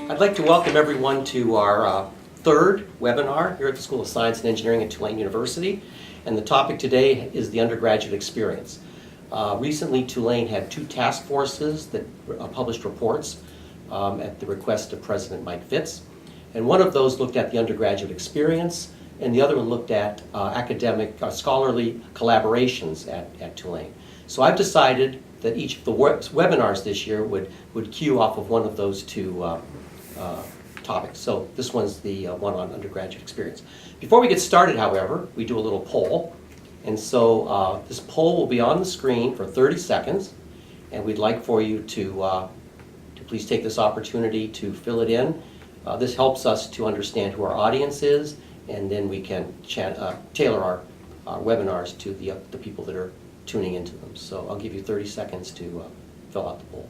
I'd like to welcome everyone to our third webinar here at the School of Science and Engineering at Tulane University. And the topic today is the undergraduate experience. Recently, Tulane had two task forces that published reports at the request of President Mike Fitz. And one of those looked at the undergraduate experience, and the other one looked at academic, scholarly collaborations at Tulane. So I've decided that each of the webinars this year would cue off of one of those two topics. So this one's the one on undergraduate experience. Before we get started, however, we do a little poll. And so this poll will be on the screen for 30 seconds. And we'd like for you to please take this opportunity to fill it in. This helps us to understand who our audience is, and then we can tailor our webinars to the people that are tuning into them. So I'll give you 30 seconds to fill out the poll.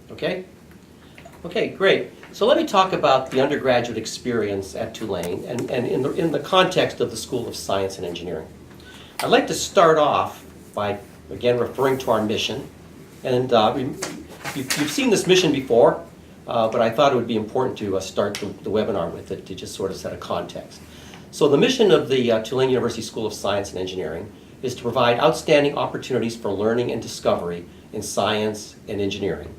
Okay? Okay, great. So let me talk about the undergraduate experience at Tulane and in the context of the School of Science and Engineering. I'd like to start off by, again, referring to our mission. And you've seen this mission before, but I thought it would be important to start the webinar with it to just sort of set a context. So the mission of the Tulane University School of Science and Engineering is to provide outstanding opportunities for learning and discovery in science and engineering.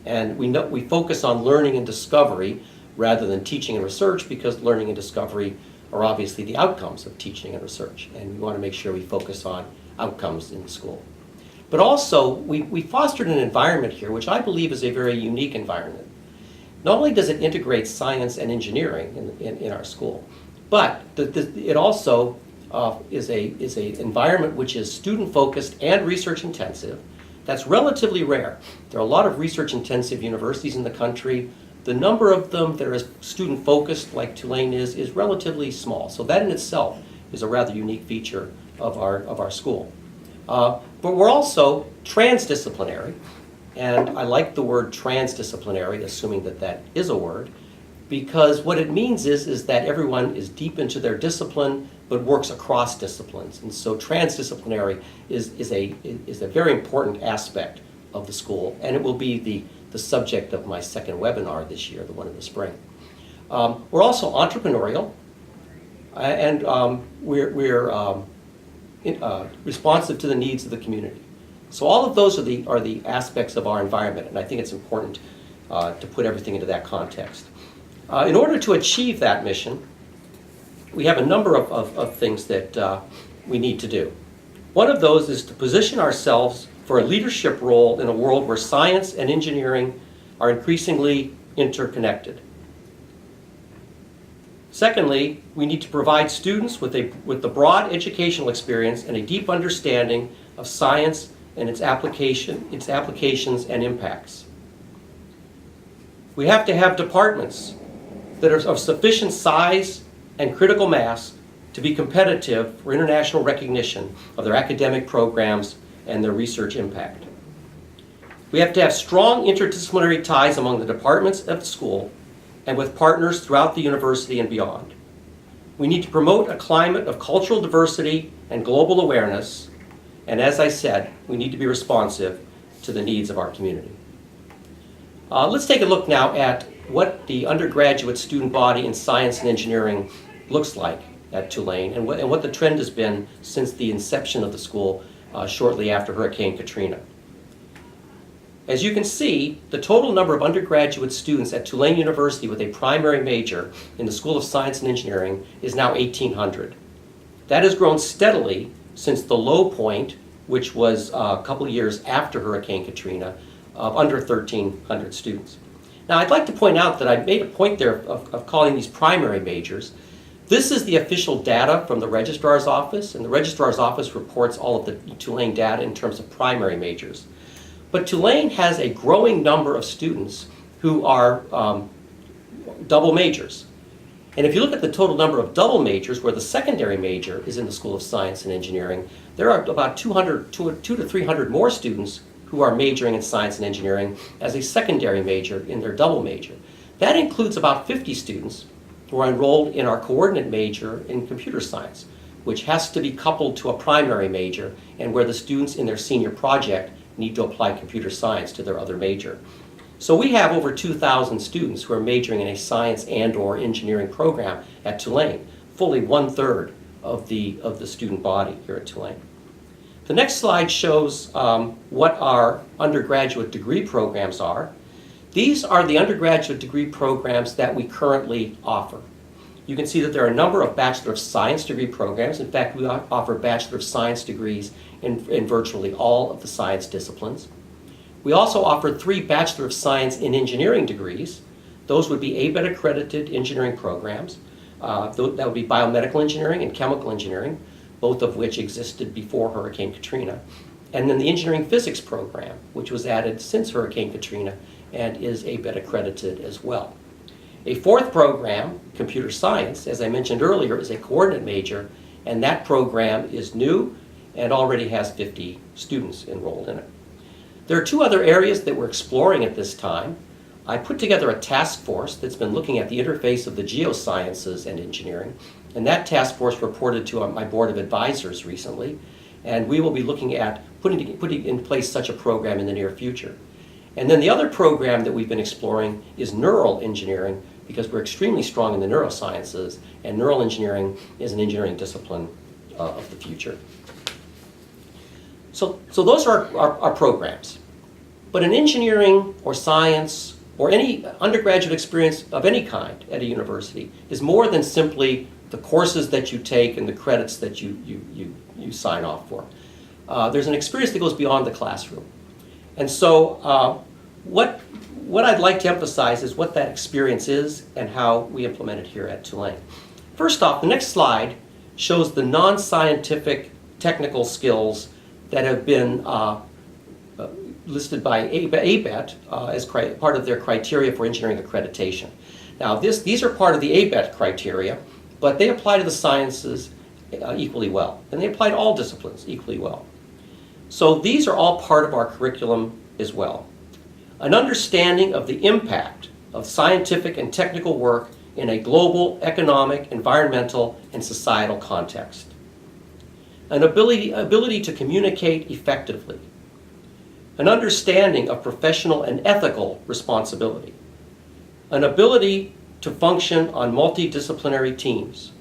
And we focus on learning and discovery rather than teaching and research, because learning and discovery are obviously the outcomes of teaching and research. And we want to make sure we focus on outcomes in the school. But also, we fostered an environment here which I believe is a very unique environment. Not only does it integrate science and engineering in our school, but it also is an environment which is student-focused and research-intensive. That's relatively rare. There are a lot of research-intensive universities in the country. The number of them that are student-focused, like Tulane is relatively small. So that in itself is a rather unique feature of our school. But we're also transdisciplinary, and I like the word transdisciplinary, assuming that that is a word, because what it means is that everyone is deep into their discipline but works across disciplines. And so transdisciplinary is a very important aspect of the school, and it will be the subject of my second webinar this year, the one in the spring. We're also entrepreneurial, and we're responsive to the needs of the community. So all of those are the aspects of our environment, and I think it's important to put everything into that context. In order to achieve that mission, we have a number of things that we need to do. One of those is to position ourselves for a leadership role in a world where science and engineering are increasingly interconnected. Secondly, we need to provide students with the broad educational experience and a deep understanding of science and its applications and impacts. We have to have departments that are of sufficient size and critical mass to be competitive for international recognition of their academic programs and their research impact. We have to have strong interdisciplinary ties among the departments of the school and with partners throughout the university and beyond. We need to promote a climate of cultural diversity and global awareness, and as I said, we need to be responsive to the needs of our community. Let's take a look now at what the undergraduate student body in science and engineering looks like at Tulane, and what the trend has been since the inception of the school shortly after Hurricane Katrina. As you can see, the total number of undergraduate students at Tulane University with a primary major in the School of Science and Engineering is now 1,800. That has grown steadily since the low point, which was a couple of years after Hurricane Katrina, of under 1,300 students. Now, I'd like to point out that I made a point there of calling these primary majors. This is the official data from the Registrar's Office, and the Registrar's Office reports all of the Tulane data in terms of primary majors. But Tulane has a growing number of students who are double majors. And if you look at the total number of double majors, where the secondary major is in the School of Science and Engineering, there are about 200 to 300 more students who are majoring in science and engineering as a secondary major in their double major. That includes about 50 students who are enrolled in our coordinate major in computer science, which has to be coupled to a primary major, and where the students in their senior project need to apply computer science to their other major. So we have over 2,000 students who are majoring in a science and/or engineering program at Tulane, fully 1/3 of the student body here at Tulane. The next slide shows what our undergraduate degree programs are. These are the undergraduate degree programs that we currently offer. You can see that there are a number of Bachelor of Science degree programs. In fact, we offer Bachelor of Science degrees in virtually all of the science disciplines. We also offer 3 Bachelor of Science in Engineering degrees. Those would be ABET accredited engineering programs. That would be biomedical engineering and chemical engineering, both of which existed before Hurricane Katrina. And then the engineering physics program, which was added since Hurricane Katrina and is ABET accredited as well. A 4th program, computer science, as I mentioned earlier, is a coordinate major, and that program is new and already has 50 students enrolled in it. There are 2 other areas that we're exploring at this time. I put together a task force that's been looking at the interface of the geosciences and engineering, and that task force reported to my board of advisors recently, and we will be looking at putting in place such a program in the near future. And then the other program that we've been exploring is neural engineering, because we're extremely strong in the neurosciences, and neural engineering is an engineering discipline of the future. So those are our programs. But in engineering or science or any undergraduate experience of any kind at a university is more than simply the courses that you take and the credits that you sign off for. There's an experience that goes beyond the classroom. And so what I'd like to emphasize is what that experience is and how we implement it here at Tulane. First off, the next slide shows the non-scientific technical skills that have been listed by ABET as part of their criteria for engineering accreditation. Now, these are part of the ABET criteria, but they apply to the sciences equally well, and they apply to all disciplines equally well. So these are all part of our curriculum as well. An understanding of the impact of scientific and technical work in a global, economic, environmental, and societal context. An ability to communicate effectively. An understanding of professional and ethical responsibility. An ability to function on multidisciplinary teams.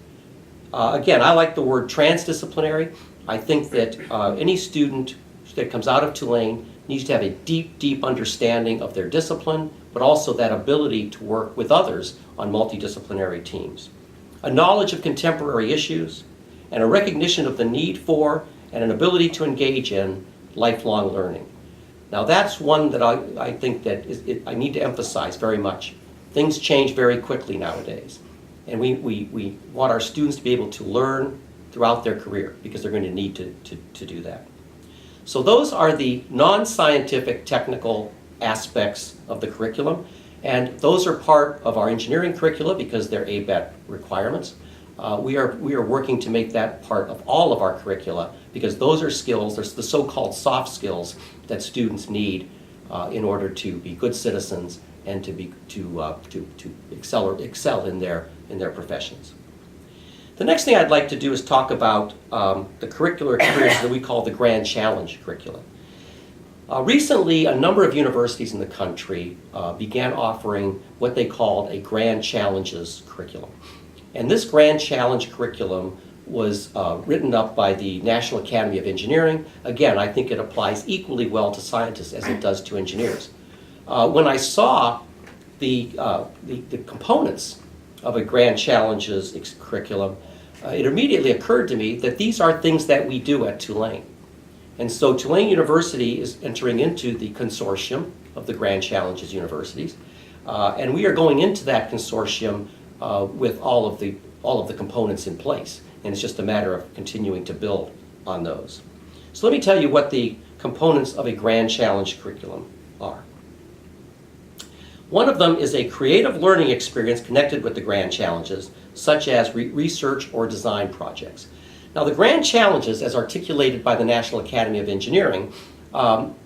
Again, I like the word transdisciplinary. I think that any student that comes out of Tulane needs to have a deep, deep understanding of their discipline, but also that ability to work with others on multidisciplinary teams. A knowledge of contemporary issues, and a recognition of the need for and an ability to engage in lifelong learning. Now that's one that I think that I need to emphasize very much. Things change very quickly nowadays, and we want our students to be able to learn throughout their career because they're going to need to do that. So those are the non-scientific technical aspects of the curriculum, and those are part of our engineering curricula because they're ABET requirements. We are working to make that part of all of our curricula because those are skills, there's the so-called soft skills that students need in order to be good citizens and to excel in their professions. The next thing I'd like to do is talk about the curricular experience that we call the Grand Challenge curriculum. Recently, a number of universities in the country began offering what they called a Grand Challenges curriculum. And this Grand Challenge curriculum was written up by the National Academy of Engineering. Again, I think it applies equally well to scientists as it does to engineers. When I saw the components of a Grand Challenges curriculum, it immediately occurred to me that these are things that we do at Tulane. And so Tulane University is entering into the consortium of the Grand Challenges universities, and we are going into that consortium with all of the components in place, and it's just a matter of continuing to build on those. So let me tell you what the components of a Grand Challenge curriculum are. One of them is a creative learning experience connected with the Grand Challenges, such as research or design projects. Now, the Grand Challenges, as articulated by the National Academy of Engineering,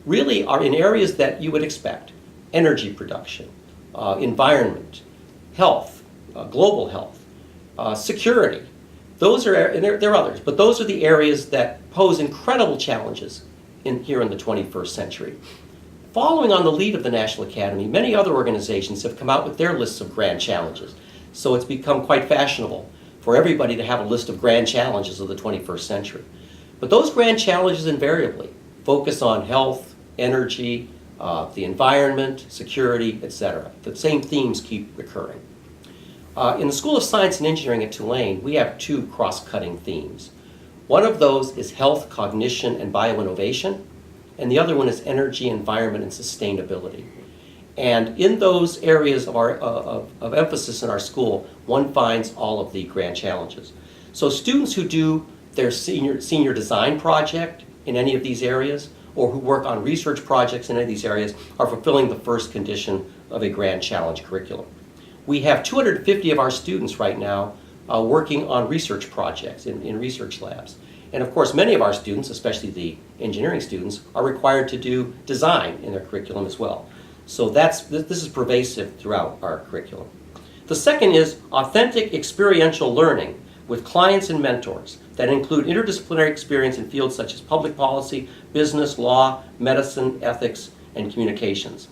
really are in areas that you would expect: energy production, environment, health, global health, security. Those are, and there are others, but those are the areas that pose incredible challenges here in the 21st century. Following on the lead of the National Academy, many other organizations have come out with their lists of grand challenges. So it's become quite fashionable for everybody to have a list of grand challenges of the 21st century. But those grand challenges invariably focus on health, energy, the environment, security, etc. The same themes keep recurring. In the School of Science and Engineering at Tulane, we have two cross-cutting themes. One of those is health, cognition, and bioinnovation, and the other one is energy, environment, and sustainability. And in those areas of emphasis in our school, one finds all of the grand challenges. So students who do their senior design project in any of these areas, or who work on research projects in any of these areas, are fulfilling the first condition of a grand challenge curriculum. We have 250 of our students right now working on research projects in research labs. And of course, many of our students, especially the engineering students, are required to do design in their curriculum as well. So this is pervasive throughout our curriculum. The second is authentic experiential learning with clients and mentors that include interdisciplinary experience in fields such as public policy, business, law, medicine, ethics, and communications.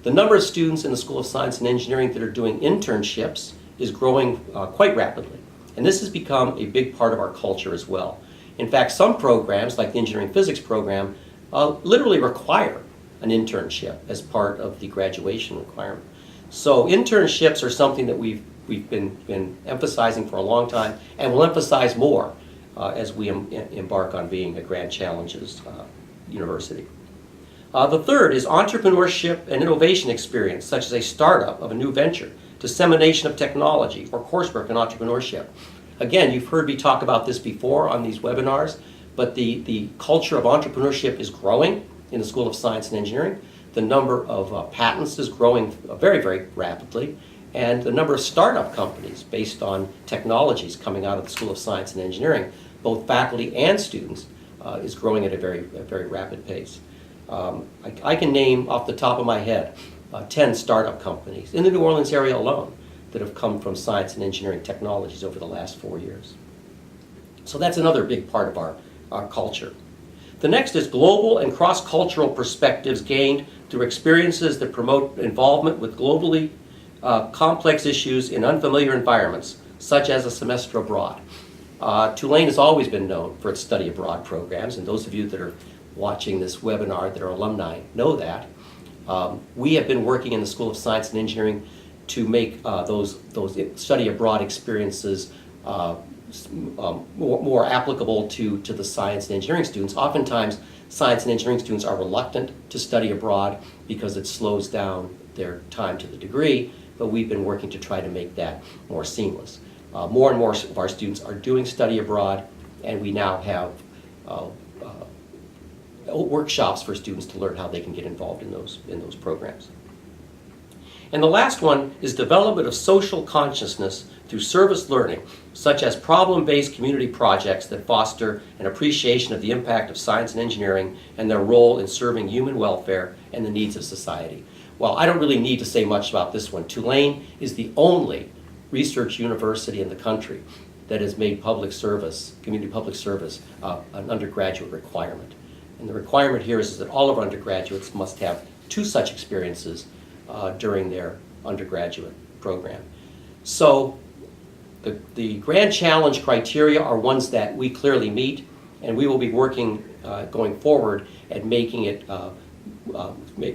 The number of students in the School of Science and Engineering that are doing internships is growing quite rapidly. And this has become a big part of our culture as well. In fact, some programs, like the engineering physics program, literally require an internship as part of the graduation requirement. So internships are something that we've been emphasizing for a long time, and will emphasize more as we embark on being a Grand Challenges university. The third is entrepreneurship and innovation experience, such as a startup of a new venture, dissemination of technology, or coursework in entrepreneurship. Again, you've heard me talk about this before on these webinars, but the culture of entrepreneurship is growing in the School of Science and Engineering. The number of patents is growing very, very rapidly, and the number of startup companies based on technologies coming out of the School of Science and Engineering, both faculty and students, is growing at a very rapid pace. I can name off the top of my head 10 startup companies in the New Orleans area alone that have come from science and engineering technologies over the last 4 years. So that's another big part of our culture. The next is global and cross-cultural perspectives gained through experiences that promote involvement with globally complex issues in unfamiliar environments, such as a semester abroad. Tulane has always been known for its study abroad programs, and those of you that are watching this webinar that are alumni know that. We have been working in the School of Science and Engineering to make those study abroad experiences more applicable to the science and engineering students. Oftentimes, science and engineering students are reluctant to study abroad because it slows down their time to the degree, but we've been working to try to make that more seamless. More and more of our students are doing study abroad, and we now have workshops for students to learn how they can get involved in those programs. And the last one is development of social consciousness through service learning, such as problem-based community projects that foster an appreciation of the impact of science and engineering and their role in serving human welfare and the needs of society. Well, I don't really need to say much about this one. Tulane is the only research university in the country that has made public service, community public service, an undergraduate requirement. And the requirement here is that all of our undergraduates must have 2 such experiences during their undergraduate program. So the Grand Challenge criteria are ones that we clearly meet, and we will be working going forward at making it,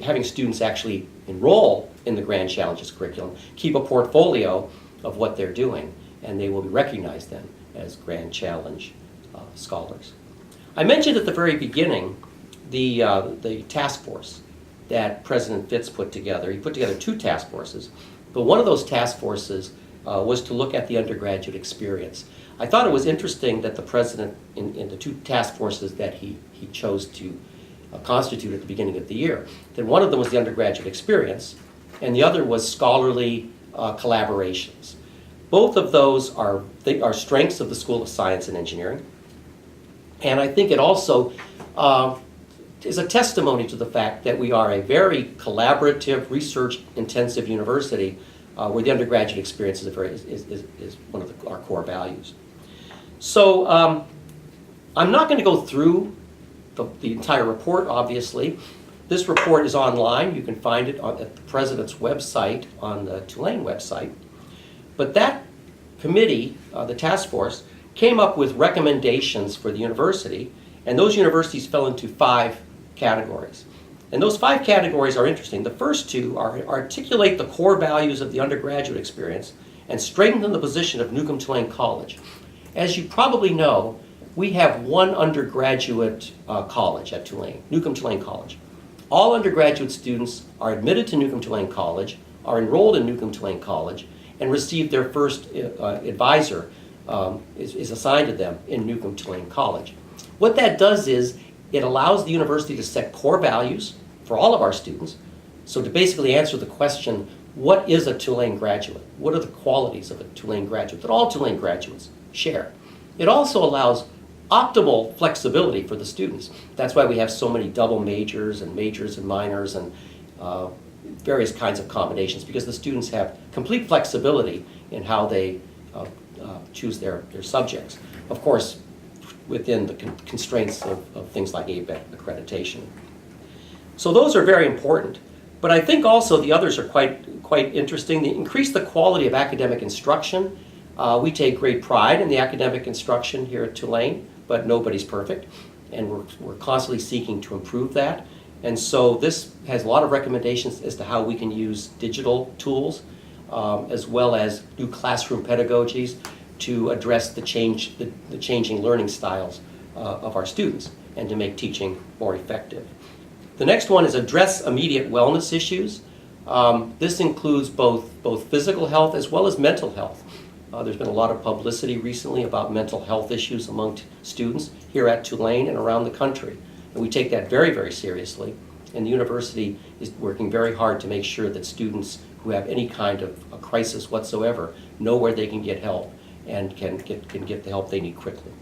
having students actually enroll in the Grand Challenges curriculum, keep a portfolio of what they're doing, and they will be recognized then as Grand Challenge scholars. I mentioned at the very beginning the task force that President Fitz put together. He put together 2 task forces, but one of those task forces was to look at the undergraduate experience. I thought it was interesting that the president, in the 2 task forces that he chose to constitute at the beginning of the year, that one of them was the undergraduate experience, and the other was scholarly collaborations. Both of those are strengths of the School of Science and Engineering, and I think it also is a testimony to the fact that we are a very collaborative, research-intensive university where the undergraduate experience is one of our core values. So I'm not going to go through the entire report, obviously. This report is online. You can find it at the president's website, on the Tulane website. But that committee, the task force, came up with recommendations for the university, and those universities fell into 5 categories. And those 5 categories are interesting. The first 2 are articulate the core values of the undergraduate experience and strengthen the position of Newcomb-Tulane College. As you probably know, we have one undergraduate college at Tulane, Newcomb-Tulane College. All undergraduate students are admitted to Newcomb-Tulane College, are enrolled in Newcomb-Tulane College, and receive their first advisor is assigned to them in Newcomb-Tulane College. What that does is it allows the university to set core values for all of our students. So to basically answer the question, what is a Tulane graduate? What are the qualities of a Tulane graduate that all Tulane graduates share? It also allows optimal flexibility for the students. That's why we have so many double majors and minors and various kinds of combinations, because the students have complete flexibility in how they choose their subjects. Of course, within the constraints of things like ABET accreditation. So those are very important. But I think also the others are quite interesting. They increase the quality of academic instruction. We take great pride in the academic instruction here at Tulane, but nobody's perfect. And we're constantly seeking to improve that. And so this has a lot of recommendations as to how we can use digital tools, as well as new classroom pedagogies to address the changing learning styles of our students and to make teaching more effective. The next one is address immediate wellness issues. This includes both physical health as well as mental health. There's been a lot of publicity recently about mental health issues among students here at Tulane and around the country. And we take that very, very seriously. And the university is working very hard to make sure that students who have any kind of a crisis whatsoever know where they can get help and can get the help they need quickly.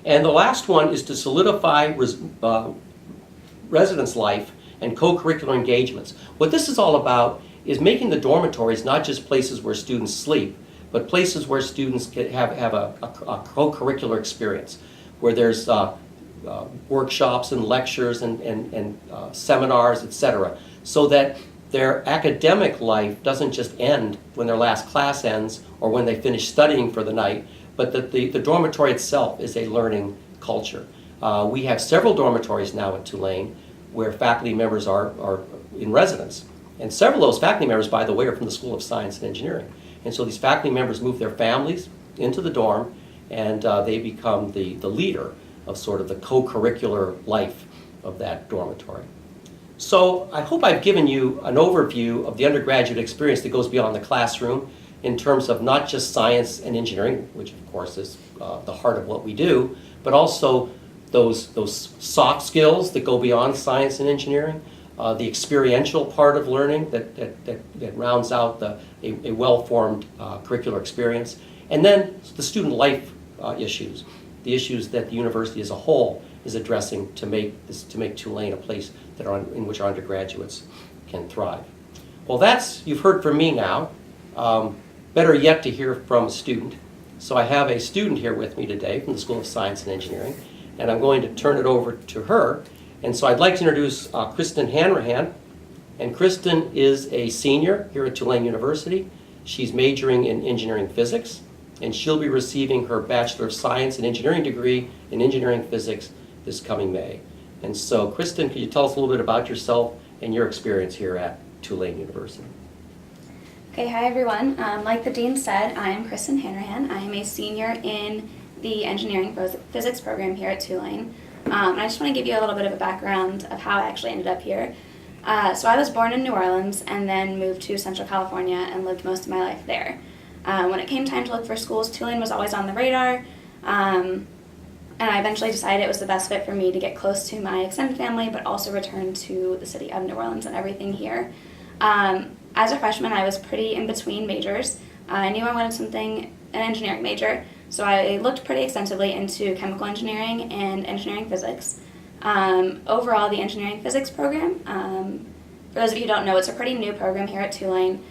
And the last one is to solidify residence life and co-curricular engagements. What this is all about is making the dormitories not just places where students sleep, but places where students have a co-curricular experience, where there's workshops and lectures and seminars, etc., so that their academic life doesn't just end when their last class ends or when they finish studying for the night, but that the dormitory itself is a learning culture. We have several dormitories now at Tulane where faculty members are in residence. And several of those faculty members, by the way, are from the School of Science and Engineering. And so these faculty members move their families into the dorm, and they become the leader of sort of the co-curricular life of that dormitory. So I hope I've given you an overview of the undergraduate experience that goes beyond the classroom in terms of not just science and engineering, which of course is the heart of what we do, but also those soft skills that go beyond science and engineering, the experiential part of learning that rounds out a well-formed curricular experience, and then the student life issues, the issues that the university as a whole is addressing to make Tulane a place in which our undergraduates can thrive. Well, you've heard from me now. Better yet to hear from a student. So I have a student here with me today from the School of Science and Engineering, and I'm going to turn it over to her. And so I'd like to introduce Kristen Hanrahan. And Kristen is a senior here at Tulane University. She's majoring in engineering physics, and she'll be receiving her Bachelor of Science and Engineering degree in engineering physics this coming May. And so, Kristen, could you tell us a little bit about yourself and your experience here at Tulane University? Okay, hi everyone. Like the Dean said, I am Kristen Hanrahan. I am a senior in the engineering physics program here at Tulane. And I just want to give you a little bit of a background of how I actually ended up here. So I was born in New Orleans and then moved to Central California and lived most of my life there. When it came time to look for schools, Tulane was always on the radar. And I eventually decided it was the best fit for me to get close to my extended family, but also return to the city of New Orleans and everything here. As a freshman, I was pretty in between majors. I knew I wanted an engineering major, so I looked pretty extensively into chemical engineering and engineering physics. Overall, the engineering physics program, for those of you who don't know, it's a pretty new program here at Tulane.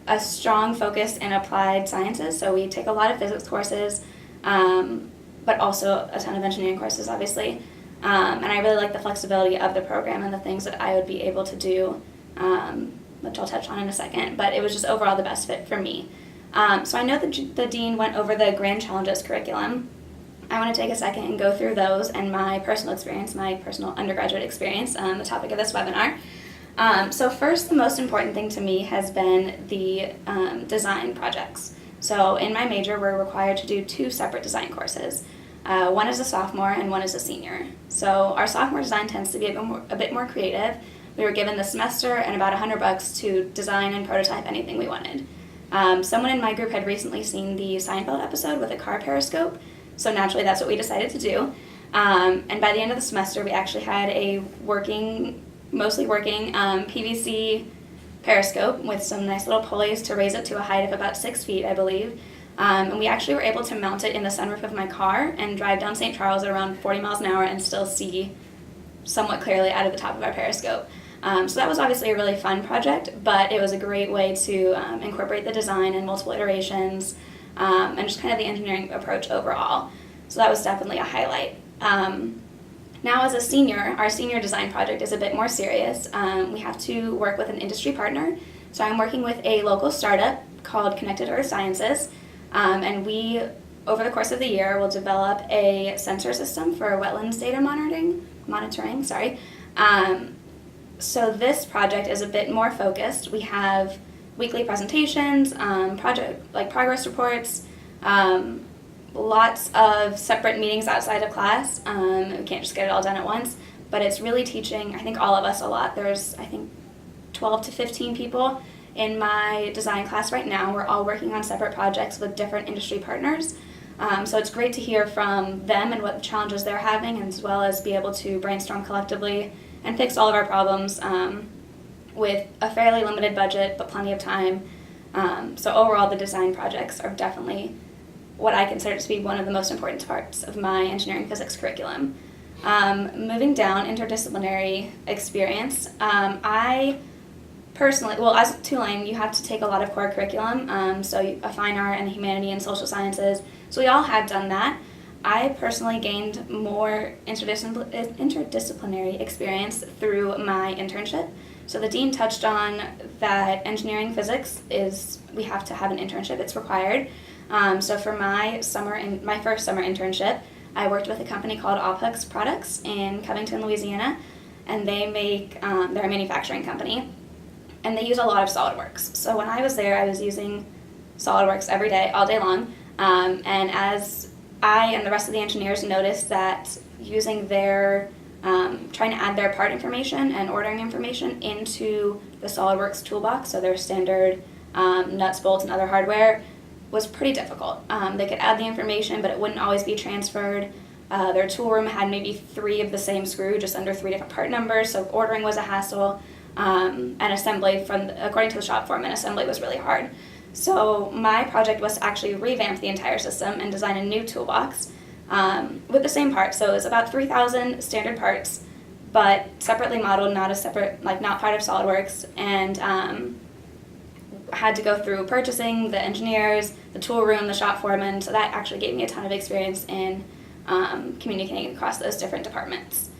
a strong focus in applied sciences, so we take a lot of physics courses, but also a ton of engineering courses, obviously. And I really like the flexibility of the program and the things that I would be able to do, which I'll touch on in a second, but it was just overall the best fit for me. So I know that the dean went over the Grand Challenges curriculum. I want to take a second and go through those and my personal experience, my personal undergraduate experience, the topic of this webinar. So first, the most important thing to me has been the design projects. So in my major, we're required to do 2 separate design courses. One is a sophomore and one is a senior. So our sophomore design tends to be a bit more creative. We were given the semester and about $100 to design and prototype anything we wanted. Someone in my group had recently seen the Seinfeld episode with a car periscope, so naturally that's what we decided to do. And by the end of the semester, we actually had a mostly working PVC periscope with some nice little pulleys to raise it to a height of about 6 feet, I believe. And we actually were able to mount it in the sunroof of my car and drive down St. Charles at around 40 miles an hour and still see somewhat clearly out of the top of our periscope. So that was obviously a really fun project, but it was a great way to incorporate the design in multiple iterations and just kind of the engineering approach overall. So that was definitely a highlight. Now as a senior, our senior design project is a bit more serious. We have to work with an industry partner. So I'm working with a local startup called Connected Earth Sciences, and we, over the course of the year, will develop a sensor system for wetlands data monitoring. So this project is a bit more focused. We have weekly presentations, progress reports, lots of separate meetings outside of class. We can't just get it all done at once, but it's really teaching, I think, all of us a lot. There's, I think, 12 to 15 people in my design class right now. We're all working on separate projects with different industry partners. So it's great to hear from them and what challenges they're having, as well as be able to brainstorm collectively and fix all of our problems with a fairly limited budget, but plenty of time. So overall, the design projects are definitely what I consider to be one of the most important parts of my engineering physics curriculum. Moving down, interdisciplinary experience. I personally, as a Tulane, you have to take a lot of core curriculum, so a fine art and humanity and social sciences. So we all had done that. I personally gained more interdisciplinary experience through my internship. So the dean touched on that engineering physics we have to have an internship, it's required. So for my first summer internship, I worked with a company called Opux Products in Covington, Louisiana, and they're a manufacturing company, and they use a lot of SolidWorks. So when I was there, I was using SolidWorks every day, all day long, and as I and the rest of the engineers noticed that using trying to add their part information and ordering information into the SolidWorks toolbox, so their standard nuts, bolts, and other hardware, was pretty difficult. They could add the information, but it wouldn't always be transferred. Their tool room had maybe 3 of the same screw, just under 3 different part numbers, so ordering was a hassle, and assembly, according to the shop foreman, assembly was really hard. So my project was to actually revamp the entire system and design a new toolbox with the same parts. So it was about 3,000 standard parts, but separately modeled, not part of SolidWorks, and had to go through purchasing, the engineers, the tool room, the shop foreman. So that actually gave me a ton of experience in communicating across those different departments.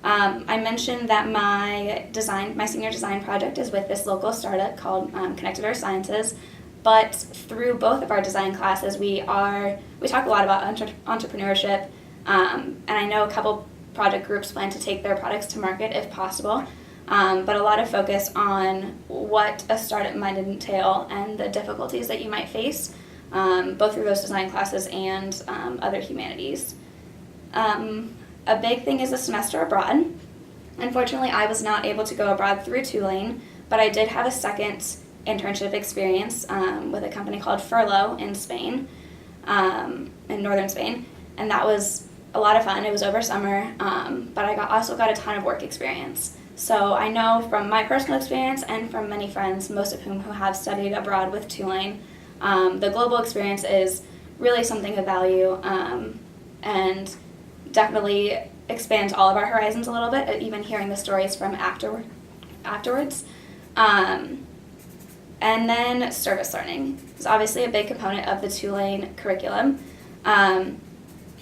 I mentioned that my senior design project is with this local startup called Connected Earth Sciences. But through both of our design classes, we talk a lot about entrepreneurship, and I know a couple project groups plan to take their products to market if possible, but a lot of focus on what a startup might entail and the difficulties that you might face, both through those design classes and other humanities. A big thing is a semester abroad. Unfortunately, I was not able to go abroad through Tulane, but I did have a second internship experience with a company called Furlough in Spain, in northern Spain, and that was a lot of fun. It was over summer, but I also got a ton of work experience. So I know from my personal experience and from many friends, most of whom who have studied abroad with Tulane, the global experience is really something of value, and definitely expands all of our horizons a little bit, even hearing the stories from afterwards. And then service learning is obviously a big component of the Tulane curriculum.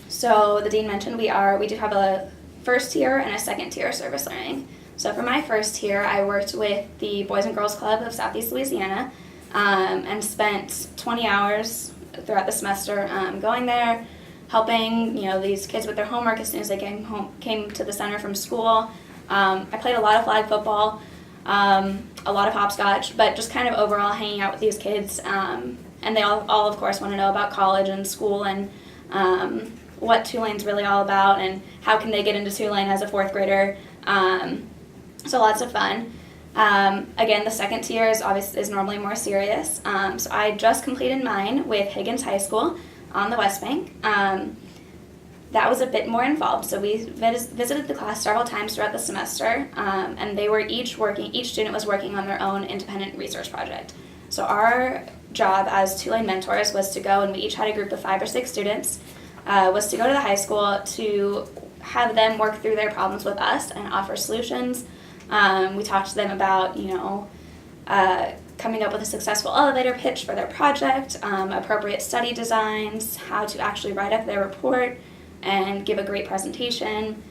So the dean mentioned we do have a first tier and a second tier service learning. So for my first tier, I worked with the Boys and Girls Club of Southeast Louisiana and spent 20 hours throughout the semester going there, helping these kids with their homework as soon as they came to the center from school. I played a lot of flag football, a lot of hopscotch, but just kind of overall hanging out with these kids. And they all of course want to know about college and school and what Tulane's really all about and how can they get into Tulane as a fourth grader. So lots of fun. Again, the second tier is normally more serious. So I just completed mine with Higgins High School on the West Bank. That was a bit more involved. So we visited the class several times throughout the semester, and they were each student was working on their own independent research project. So our job as Tulane mentors was to go, and we each had a group of 5 or 6 students, was to go to the high school to have them work through their problems with us and offer solutions. We talked to them about, coming up with a successful elevator pitch for their project, appropriate study designs, how to actually write up their report and give a great presentation,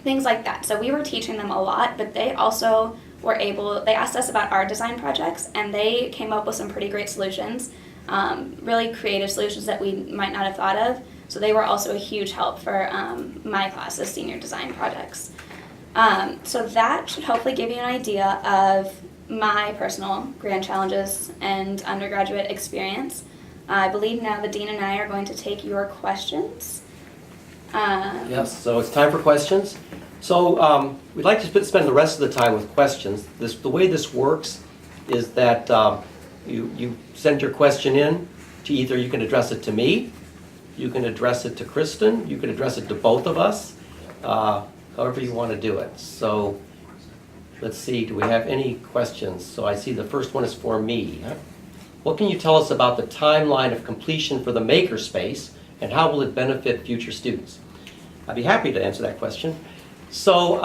things like that. So we were teaching them a lot, but they also they asked us about our design projects, and they came up with some pretty great solutions, really creative solutions that we might not have thought of. So they were also a huge help for my class's senior design projects. So that should hopefully give you an idea of my personal grand challenges and undergraduate experience. I believe now the dean and I are going to take your questions. Yes, so it's time for questions. So we'd like to spend the rest of the time with questions. The way this works is that you send your question in to either you can address it to me, you can address it to Kristen, you can address it to both of us, however you want to do it. So let's see, do we have any questions? So I see the first one is for me. What can you tell us about the timeline of completion for the makerspace and how will it benefit future students? I'd be happy to answer that question. So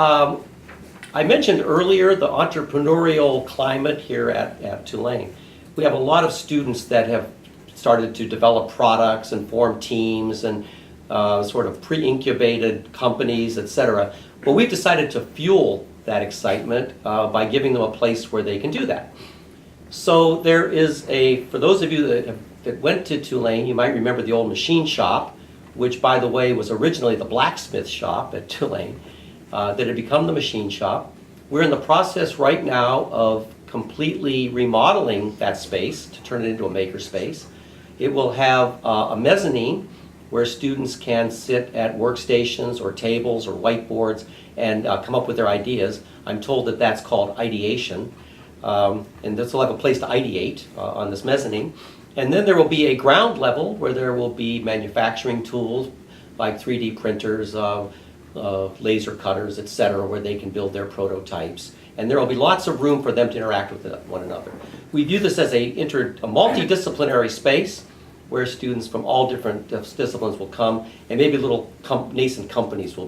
I mentioned earlier the entrepreneurial climate here at Tulane. We have a lot of students that have started to develop products and form teams and sort of pre-incubated companies, etc. But we've decided to fuel that excitement by giving them a place where they can do that. So there is for those of you that went to Tulane, you might remember the old machine shop, which by the way was originally the blacksmith shop at Tulane, that had become the machine shop. We're in the process right now of completely remodeling that space to turn it into a makerspace. It will have a mezzanine where students can sit at workstations or tables or whiteboards and come up with their ideas. I'm told that that's called ideation. And this will have a place to ideate on this mezzanine. And then there will be a ground level where there will be manufacturing tools like 3D printers, laser cutters, etc., where they can build their prototypes. And there will be lots of room for them to interact with one another. We view this as a multidisciplinary space where students from all different disciplines will come, and maybe little nascent companies will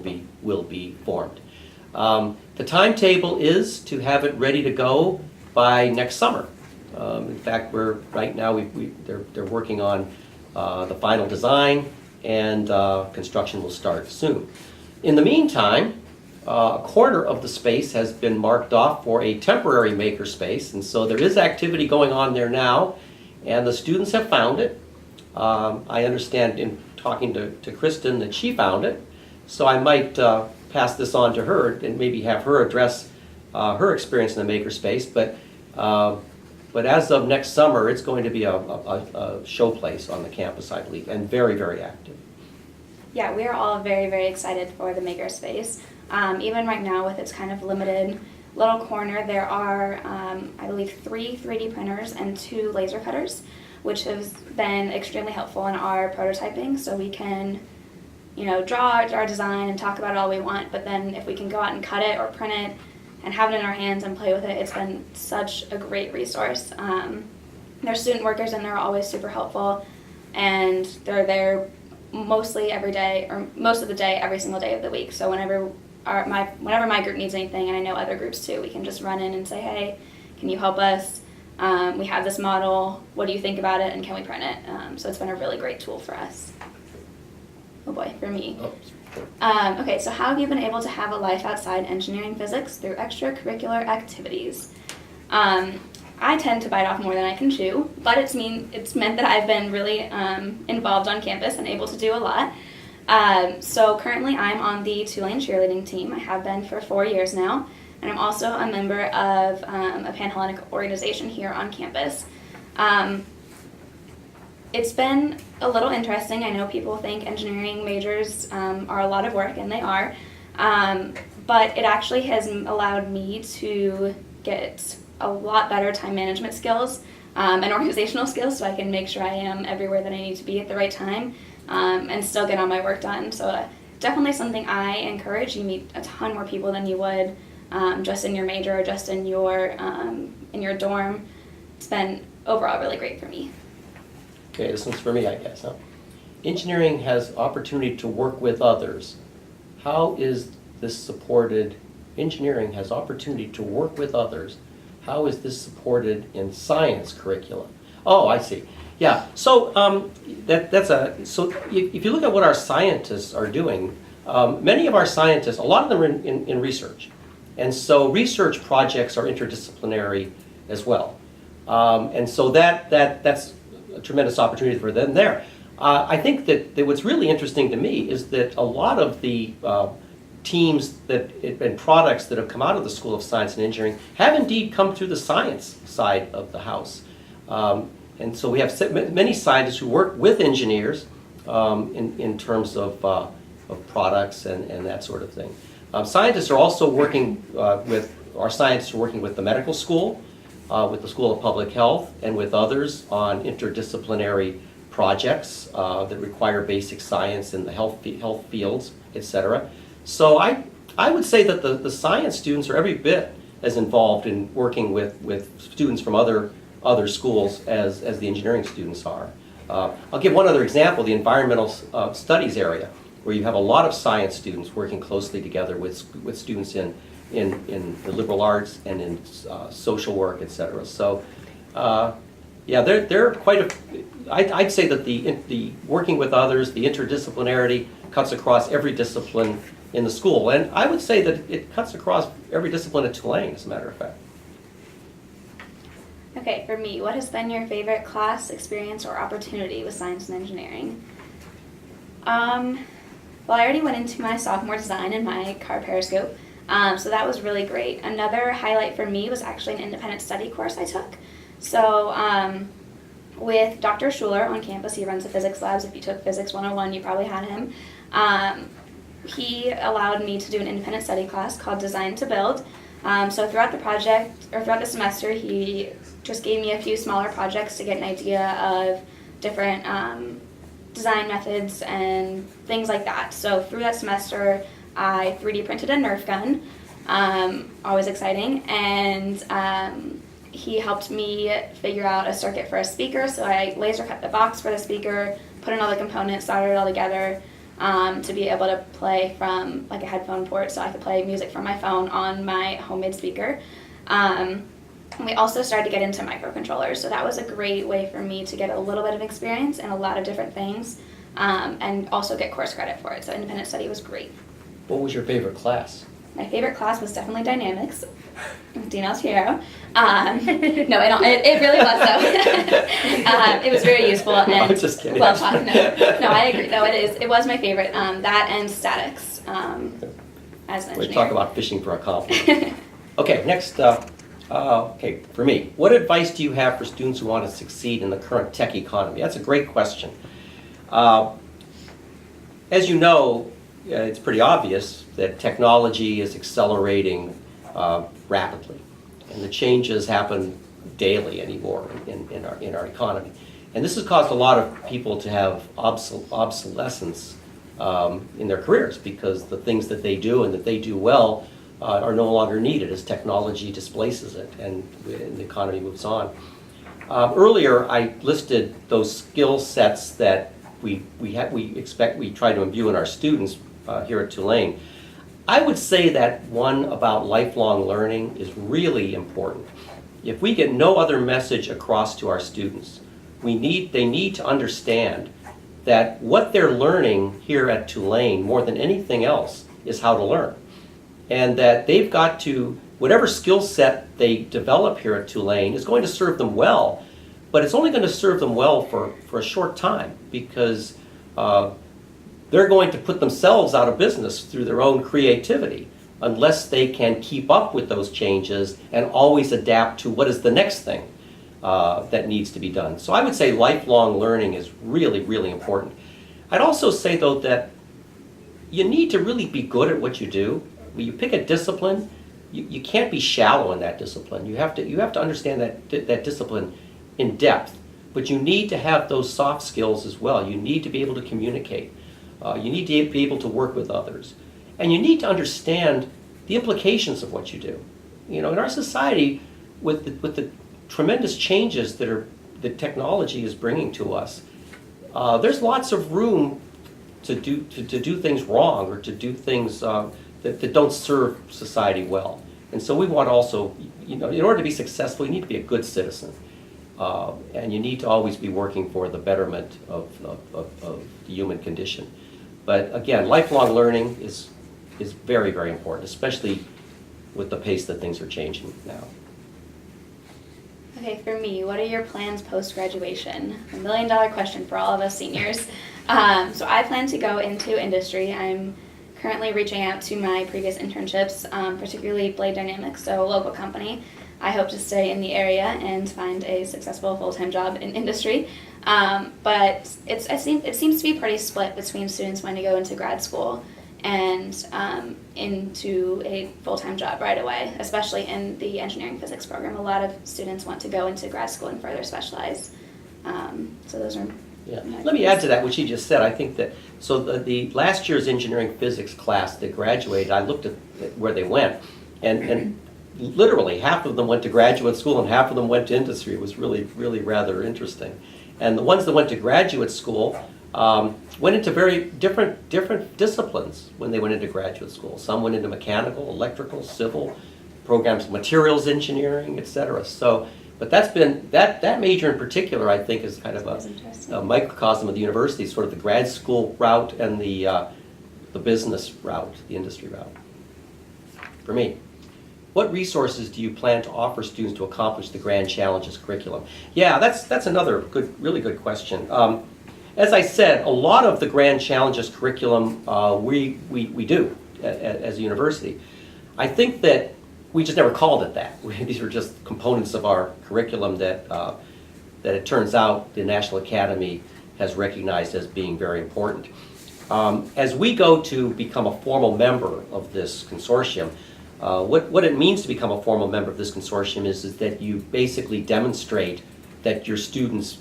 be formed. The timetable is to have it ready to go by next summer. In fact, right now they're working on the final design, and construction will start soon. In the meantime, a corner of the space has been marked off for a temporary makerspace, and so there is activity going on there now, and the students have found it. I understand in talking to Kristen that she found it, so I might pass this on to her and maybe have her address her experience in the makerspace. But as of next summer, it's going to be a showplace on the campus, I believe, and very, very active. Yeah, we are all very, very excited for the makerspace. Even right now with its kind of limited little corner, there are, I believe, 3 3D printers and 2 laser cutters, which has been extremely helpful in our prototyping. So we can, draw our design and talk about it all we want, but then if we can go out and cut it or print it and have it in our hands and play with it, it's been such a great resource. There's student workers in there are always super helpful, and they're there mostly every day, or most of the day, every single day of the week. So whenever my group needs anything, and I know other groups too, we can just run in and say, hey, can you help us? We have this model, what do you think about it, and can we print it? So it's been a really great tool for us. Oh boy, for me. Okay, so how have you been able to have a life outside engineering physics through extracurricular activities? I tend to bite off more than I can chew, but it's meant that I've been really involved on campus and able to do a lot. So currently I'm on the Tulane cheerleading team. I have been for 4 years now, and I'm also a member of a Panhellenic organization here on campus. It's been a little interesting. I know people think engineering majors are a lot of work, and they are, but it actually has allowed me to get a lot better time management skills and organizational skills, so I can make sure I am everywhere that I need to be at the right time and still get all my work done. So definitely something I encourage. You meet a ton more people than you would just in your major or just in your dorm. It's been overall really great for me. Okay, this one's for me, I guess. Huh? Engineering has opportunity to work with others. How is this supported? Engineering has opportunity to work with others. How is this supported in science curricula? Oh, I see. Yeah. So if you look at what our scientists are doing, many of our scientists, a lot of them are in research, and so research projects are interdisciplinary as well, and so that's a tremendous opportunity for them there. I think that what's really interesting to me is that a lot of the teams and products that have come out of the School of Science and Engineering have indeed come through the science side of the house. And so we have many scientists who work with engineers in terms of products and that sort of thing. Scientists are also working our scientists are working with the medical school, with the School of Public Health, and with others on interdisciplinary projects that require basic science in the health fields, etc. So I would say that the science students are every bit as involved in working with students from other schools as the engineering students are. I'll give one other example, the environmental studies area, where you have a lot of science students working closely together with students in the liberal arts and in social work, etc. So yeah, they're quite I'd say that the working with others, the interdisciplinarity cuts across every discipline in the school, and I would say that it cuts across every discipline at Tulane, as a matter of fact. Okay, for me, what has been your favorite class, experience, or opportunity with science and engineering? Well, I already went into my sophomore design in my car periscope, so that was really great. Another highlight for me was actually an independent study course I took. So with Dr. Schuler on campus, he runs the physics labs. If you took Physics 101, you probably had him. He allowed me to do an independent study class called Design to Build. So throughout the semester, he just gave me a few smaller projects to get an idea of different design methods and things like that. So through that semester, I 3D printed a Nerf gun, always exciting, and he helped me figure out a circuit for a speaker. So I laser cut the box for the speaker, put in all the components, soldered it all together, to be able to play from like a headphone port, so I could play music from my phone on my homemade speaker. We also started to get into microcontrollers, so that was a great way for me to get a little bit of experience in a lot of different things, and also get course credit for it. So independent study was great. What was your favorite class? My favorite class was definitely dynamics with Dean Altiero. No, it really was though. It was very useful and I'm just kidding. well taught. No, I agree. No, it is. It was my favorite. That and statics as an engineer. We talk about fishing for a compliment. Okay, next. Okay, for me, what advice do you have for students who want to succeed in the current tech economy? That's a great question. As you know, it's pretty obvious that technology is accelerating rapidly, and the changes happen daily anymore in our economy. And this has caused a lot of people to have obsolescence in their careers, because the things that they do and that they do well are no longer needed as technology displaces it and the economy moves on. Earlier, I listed those skill sets that we try to imbue in our students here at Tulane. I would say that one about lifelong learning is really important. if we get no other message across to our students, they need to understand that what they're learning here at Tulane, more than anything else, is how to learn. And that they've got to, whatever skill set they develop here at Tulane is going to serve them well, but it's only going to serve them well for a short time, because they're going to put themselves out of business through their own creativity unless they can keep up with those changes and always adapt to what is the next thing that needs to be done. So I would say lifelong learning is really, really important. I'd also say, though, that you need to really be good at what you do. When you pick a discipline, you can't be shallow in that discipline. You have to understand that discipline in depth. But you need to have those soft skills as well. You need to be able to communicate. You need to be able to work with others. And you need to understand the implications of what you do. You know, in our society, with the tremendous changes that technology is bringing to us, there's lots of room to do things wrong, or to do things that don't serve society well. And so we want also, you know, in order to be successful, you need to be a good citizen. And you need to always be working for the betterment of the human condition. But again, lifelong learning is very, very important, especially with the pace that things are changing now. Okay, for me, what are your plans post-graduation? A $1 million question for all of us seniors. So I plan to go into industry. I'm currently reaching out to my previous internships, particularly Blade Dynamics, so a local company. I hope to stay in the area and find a successful full-time job in industry. But it seems to be pretty split between students wanting to go into grad school and into a full-time job right away, especially in the engineering physics program. A lot of students want to go into grad school and further specialize. So those are... Yeah. Let me add to that what she just said. I think that, so the last year's engineering physics class that graduated, I looked at where they went, and literally half of them went to graduate school and half of them went to industry. It was really, really rather interesting. And the ones that went to graduate school went into very different disciplines when they went into graduate school. Some went into mechanical, electrical, civil, programs, materials engineering, etc. So, but that's been, that major in particular, I think, is kind of a microcosm of the university, sort of the grad school route and the business route, the industry route. For me, what resources do you plan to offer students to accomplish the Grand Challenges curriculum? Yeah, that's another really good question. As I said, a lot of the Grand Challenges curriculum we do as a university. I think that we just never called it that. These were just components of our curriculum that it turns out the National Academy has recognized as being very important. As we go to become a formal member of this consortium, what it means to become a formal member of this consortium is that you basically demonstrate that your students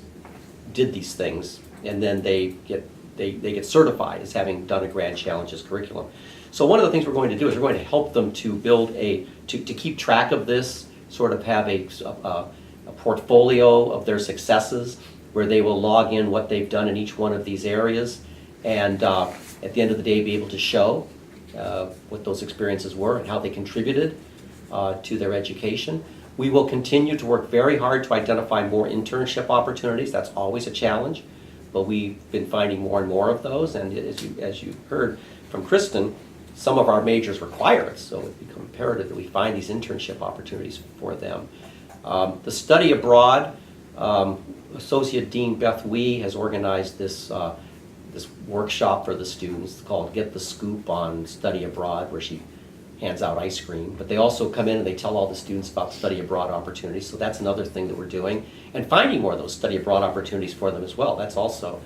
did these things, and then they get certified as having done a Grand Challenges curriculum. So one of the things we're going to do is we're going to help them to build to keep track of this, sort of have a portfolio of their successes, where they will log in what they've done in each one of these areas, and at the end of the day be able to show what those experiences were and how they contributed to their education. We will continue to work very hard to identify more internship opportunities. That's always a challenge, but we've been finding more and more of those, and as you heard from Kristen, some of our majors require it, so it's become imperative that we find these internship opportunities for them. The study abroad, Associate Dean Beth Wee has organized this workshop for the students called Get the Scoop on Study Abroad, where she hands out ice cream. But they also come in and they tell all the students about study abroad opportunities, so that's another thing that we're doing. And finding more of those study abroad opportunities for them as well. That's also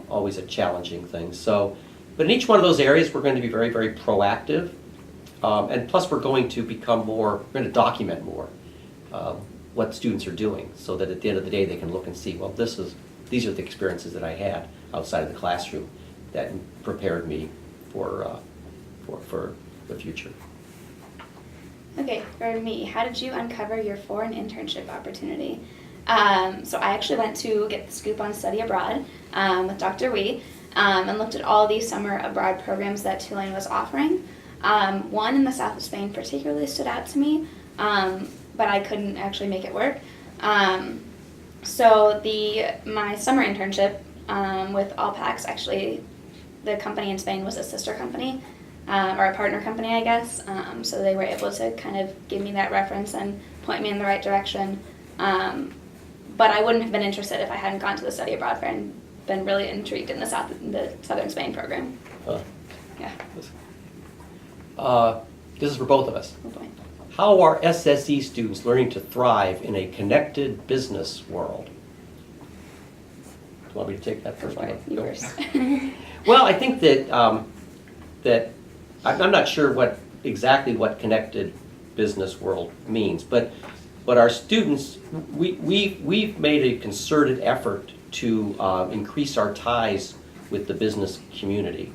always a challenging thing. So, but in each one of those areas, we're going to be very, very proactive. And plus, we're going to we're going to document more what students are doing, so that at the end of the day, they can look and see, well, these are the experiences that I had outside of the classroom that prepared me for the future. Okay, for me, how did you uncover your foreign internship opportunity? So I actually went to get the scoop on study abroad with Dr. Wee and looked at all the summer abroad programs that Tulane was offering. One in the south of Spain particularly stood out to me. but I couldn't actually make it work. So my summer internship with Allpacks, actually, the company in Spain was a sister company, or a partner company, I guess. So they were able to kind of give me that reference and point me in the right direction. But I wouldn't have been interested if I hadn't gone to the study abroad fair and been really intrigued in the Southern Spain program. Yeah. This is for both of us. Good point. How are SSE students learning to thrive in a connected business world? Do you want me to take that first? Go for it. You first. Well, I think that I'm not sure exactly what connected business world means, but our students, we've made a concerted effort to increase our ties with the business community.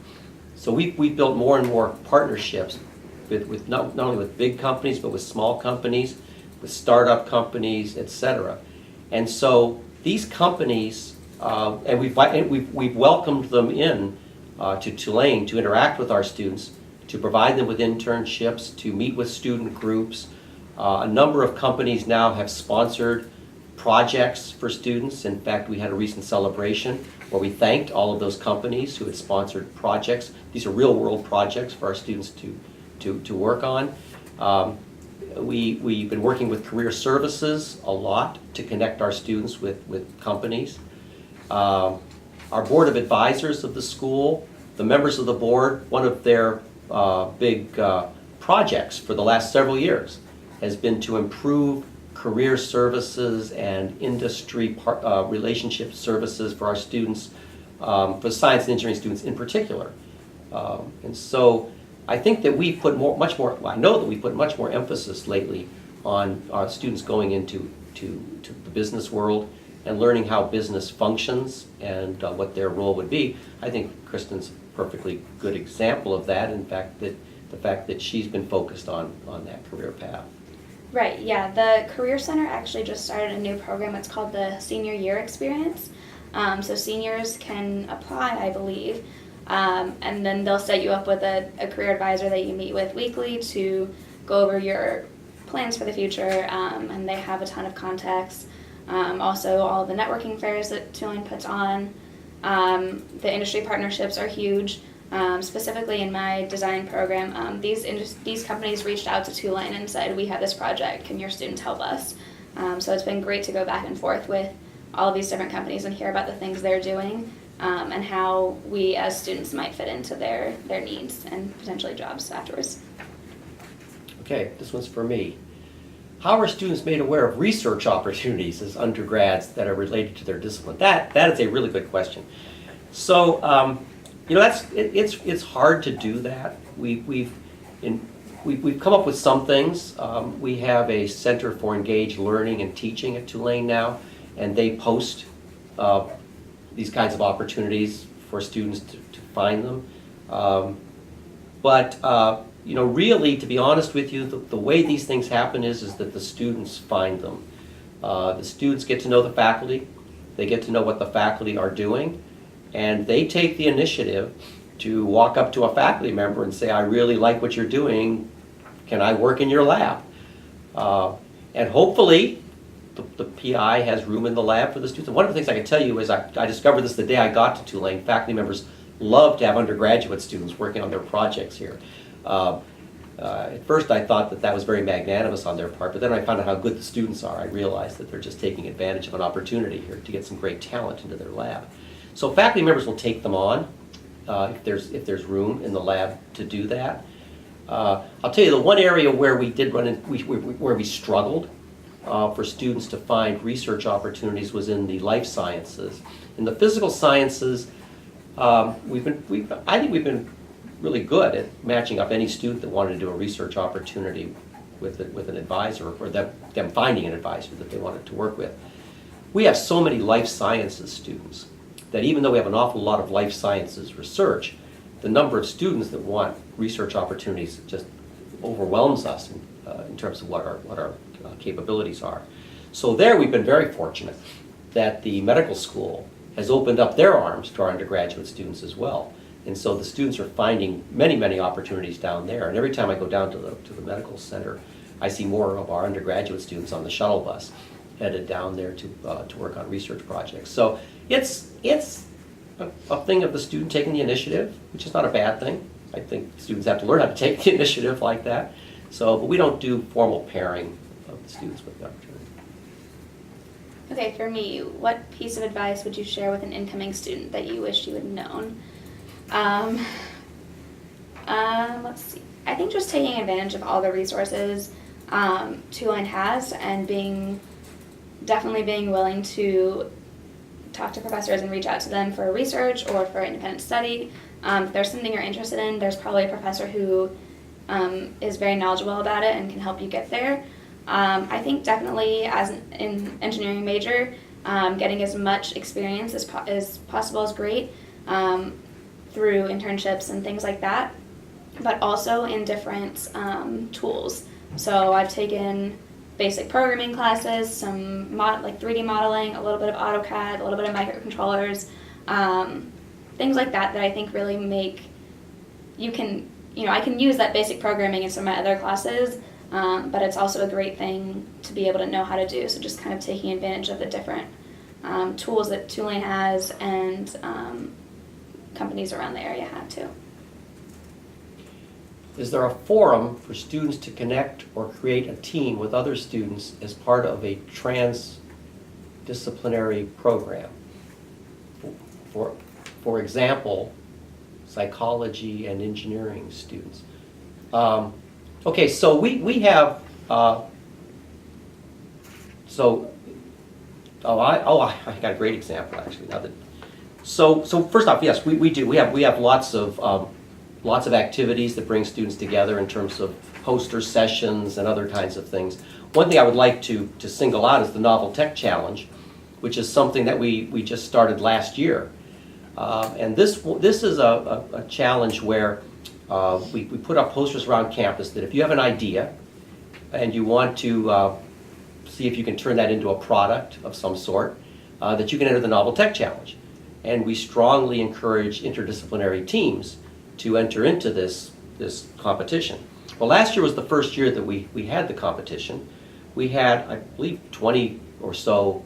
So we've built more and more partnerships with not only with big companies, but with small companies, with startup companies, etc. And so these companies, and we've welcomed them in to Tulane to interact with our students, to provide them with internships, to meet with student groups. A number of companies now have sponsored projects for students. In fact, we had a recent celebration where we thanked all of those companies who had sponsored projects. These are real-world projects for our students to work on. We've been working with career services a lot to connect our students with companies. Our board of advisors of the school, the members of the board, one of their big projects for the last several years has been to improve career services and industry relationship services for our students, for science and engineering students in particular. And so I think that we put I know that we put much more emphasis lately on our students going into the business world and learning how business functions and what their role would be. I think Kristen's a perfectly good example of that. In fact, the fact that she's been focused on that career path. Right, yeah. The Career Center actually just started a new program. It's called the Senior Year Experience. So seniors can apply, I believe, and then they'll set you up with a career advisor that you meet with weekly to go over your plans for the future, and they have a ton of contacts. Also, all the networking fairs that Tulane puts on. The industry partnerships are huge. Specifically in my design program, these companies reached out to Tulane and said, we have this project, can your students help us? So it's been great to go back and forth with all of these different companies and hear about the things they're doing, and how we as students might fit into their needs and potentially jobs afterwards. Okay, this one's for me. How are students made aware of research opportunities as undergrads that are related to their discipline? That is a really good question. So, it's hard to do that. We've come up with some things. We have a Center for Engaged Learning and Teaching at Tulane now, and they post these kinds of opportunities for students to find them. Really, to be honest with you, the way these things happen is that the students find them. The students get to know the faculty. They get to know what the faculty are doing. And they take the initiative to walk up to a faculty member and say, I really like what you're doing. Can I work in your lab? And hopefully, the PI has room in the lab for the students. And one of the things I can tell you is I discovered this the day I got to Tulane. Faculty members love to have undergraduate students working on their projects here. At first I thought that was very magnanimous on their part, but then I found out how good the students are. I realized that they're just taking advantage of an opportunity here to get some great talent into their lab. So faculty members will take them on if there's room in the lab to do that. I'll tell you the one area where we did where we struggled for students to find research opportunities was in the life sciences. In the physical sciences, I think we've been really good at matching up any student that wanted to do a research opportunity with an advisor, or them finding an advisor that they wanted to work with. We have so many life sciences students that even though we have an awful lot of life sciences research, the number of students that want research opportunities just overwhelms us in terms of what our capabilities are. So there we've been very fortunate that the medical school has opened up their arms to our undergraduate students as well. And so the students are finding many, many opportunities down there. And every time I go down to the medical center, I see more of our undergraduate students on the shuttle bus headed down there to work on research projects. So it's a thing of the student taking the initiative, which is not a bad thing. I think students have to learn how to take the initiative like that. So, but we don't do formal pairing of the students with the opportunity. Okay, for me, what piece of advice would you share with an incoming student that you wish you had known? Let's see. I think just taking advantage of all the resources Tulane has, and definitely being willing to talk to professors and reach out to them for research or for independent study. If there's something you're interested in, there's probably a professor who is very knowledgeable about it and can help you get there. I think definitely as an engineering major, getting as much experience as possible is great through internships and things like that, but also in different tools. So I've taken basic programming classes, some like 3D modeling, a little bit of AutoCAD, a little bit of microcontrollers, things like that I think really make I can use that basic programming in some of my other classes, but it's also a great thing to be able to know how to do. So just kind of taking advantage of the different tools that Tulane has and companies around the area have too. Is there a forum for students to connect or create a team with other students as part of a transdisciplinary program? For example, psychology and engineering students. Okay, so we have, I got a great example actually. So first off, yes, we do. We have lots of activities that bring students together in terms of poster sessions and other kinds of things. One thing I would like to single out is the Novel Tech Challenge, which is something that we just started last year. And this is a challenge where we put up posters around campus that if you have an idea and you want to see if you can turn that into a product of some sort, that you can enter the Novel Tech Challenge. And we strongly encourage interdisciplinary teams to enter into this competition. Well, last year was the first year that we had the competition. We had, I believe, 20 or so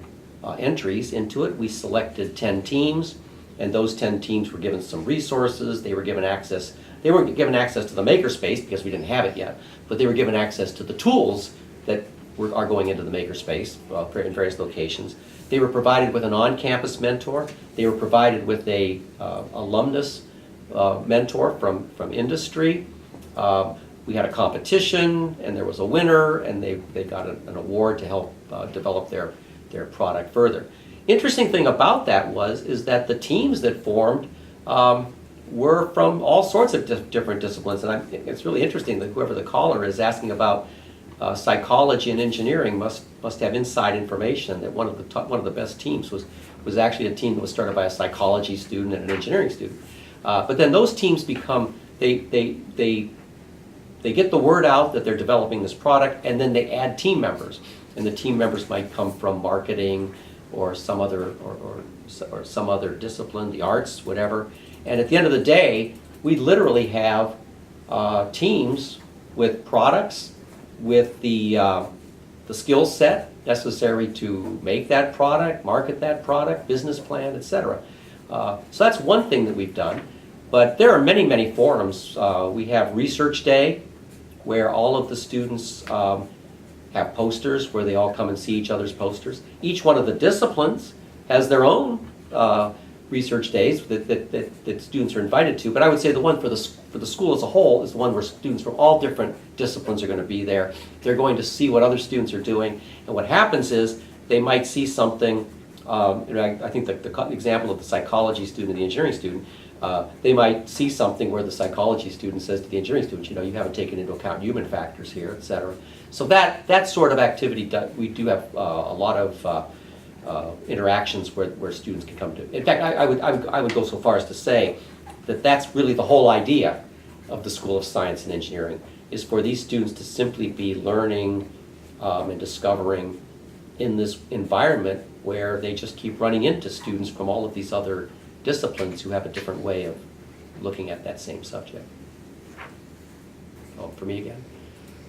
entries into it. We selected 10 teams, and those 10 teams were given some resources. They were given access. They weren't given access to the makerspace because we didn't have it yet, but they were given access to the tools that are going into the makerspace in various locations. They were provided with an on-campus mentor. They were provided with a alumnus mentor from industry. We had a competition, and there was a winner, and they got an award to help develop their product further. Interesting thing about that is that the teams that formed were from all sorts of different disciplines, and it's really interesting that whoever the caller is asking about psychology and engineering must have inside information that one of the best teams was actually a team that was started by a psychology student and an engineering student. But then those teams become they get the word out that they're developing this product, and then they add team members, and the team members might come from marketing or some other or some other discipline, the arts, whatever. And at the end of the day, we literally have teams with products, with the skill set necessary to make that product, market that product, business plan, etc. So that's one thing that we've done. But there are many, many forums. We have Research Day, where all of the students have posters where they all come and see each other's posters. Each one of the disciplines has their own research days that students are invited to. But I would say the one for the school as a whole is the one where students from all different disciplines are going to be there. They're going to see what other students are doing. And what happens is they might see something, I think the example of the psychology student and the engineering student, they might see something where the psychology student says to the engineering student, you haven't taken into account human factors here, et cetera. So that sort of activity, we do have a lot of interactions where students can come to. In fact, I would go so far as to say that that's really the whole idea of the School of Science and Engineering, is for these students to simply be learning and discovering in this environment where they just keep running into students from all of these other disciplines who have a different way of looking at that same subject. Oh, for me again?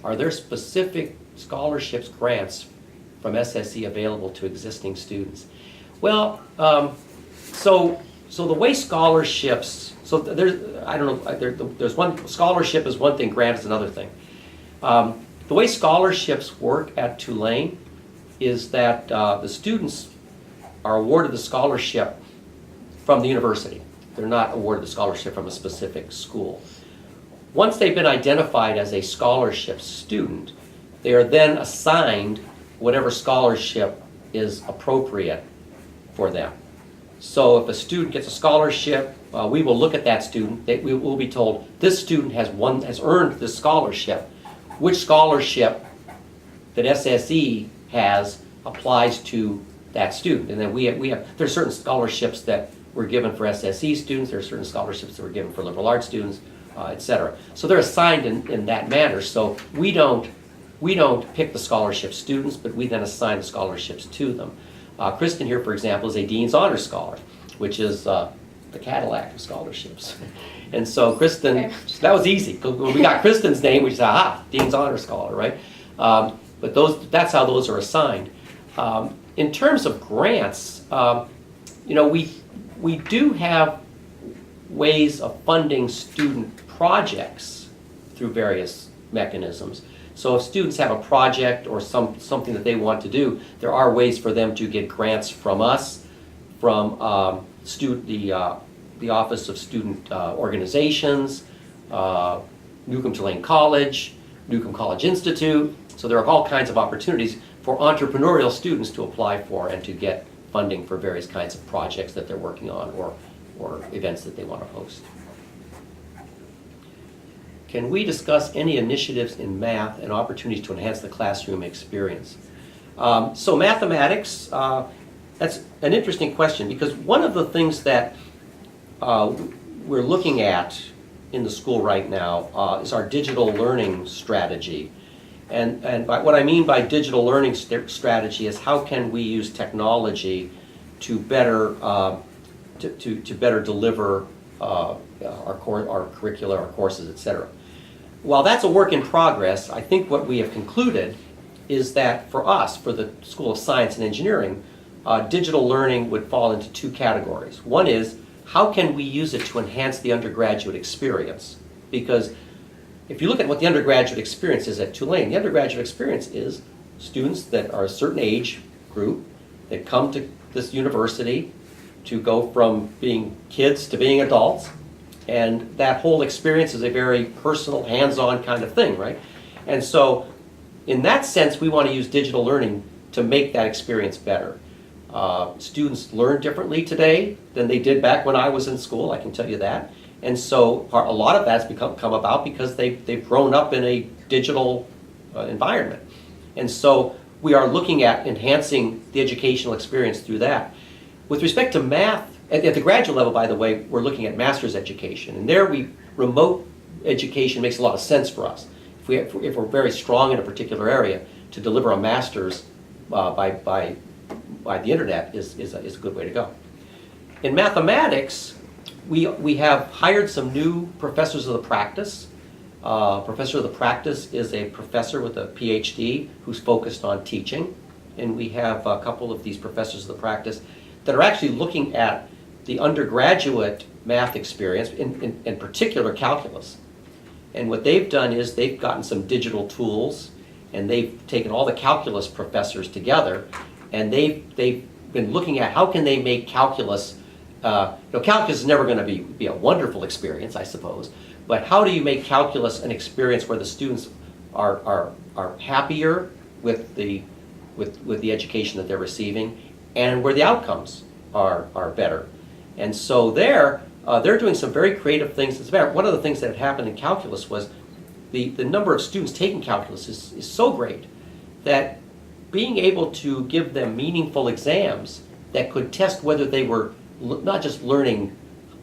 are there specific scholarships, grants from SSE available to existing students? Well, so the way scholarships, so there's, I don't know, there's one, scholarship is one thing, grant is another thing. The way scholarships work at Tulane is that the students are awarded the scholarship from the university. They're not awarded the scholarship from a specific school. Once they've been identified as a scholarship student, they are then assigned whatever scholarship is appropriate for them. So if a student gets a scholarship, we will look at that student. We will be told, this student has earned this scholarship. Which scholarship that SSE has applies to that student? And then there's certain scholarships that were given for SSE students, there are certain scholarships that were given for liberal arts students, et cetera. So they're assigned in that manner. So we don't pick the scholarship students, but we then assign the scholarships to them. Kristen here, for example, is a Dean's Honor Scholar, which is the Cadillac of scholarships. And so Kristen, that was easy. When we got Kristen's name, we said, aha, Dean's Honor Scholar, right? But that's how those are assigned. In terms of grants, we do have ways of funding student projects through various mechanisms. So if students have a project or something that they want to do, there are ways for them to get grants from us, from the Office of Student Organizations, Newcomb Tulane College, Newcomb College Institute. So there are all kinds of opportunities for entrepreneurial students to apply for and to get funding for various kinds of projects that they're working on or events that they want to host. Can we discuss any initiatives in math and opportunities to enhance the classroom experience? So mathematics, that's an interesting question, because one of the things that we're looking at in the school right now is our digital learning strategy. And what I mean by digital learning strategy is how can we use technology to better deliver our curricula, our courses, etc. While that's a work in progress, I think what we have concluded is that for us, for the School of Science and Engineering, digital learning would fall into two categories. One is, how can we use it to enhance the undergraduate experience? Because if you look at what the undergraduate experience is at Tulane, the undergraduate experience is students that are a certain age group that come to this university to go from being kids to being adults. And that whole experience is a very personal, hands-on kind of thing, right? And so in that sense, we want to use digital learning to make that experience better. Students learn differently today than they did back when I was in school, I can tell you that. And so a lot of that's come about because they've grown up in a digital environment. And so we are looking at enhancing the educational experience through that. With respect to math, at the graduate level, by the way, we're looking at master's education. And there remote education makes a lot of sense for us. If we're very strong in a particular area, to deliver a master's by the internet is a good way to go. In mathematics, we have hired some new professors of the practice. Professor of the practice is a professor with a PhD who's focused on teaching. And we have a couple of these professors of the practice that are actually looking at the undergraduate math experience, in particular calculus. And what they've done is they've gotten some digital tools, and they've taken all the calculus professors together, and they've been looking at how can they make calculus, calculus is never going to be a wonderful experience, I suppose, but how do you make calculus an experience where the students are happier with the education that they're receiving, and where the outcomes are better. And so they're doing some very creative things. As a matter, one of the things that had happened in calculus was the number of students taking calculus is so great that being able to give them meaningful exams that could test whether they were not just learning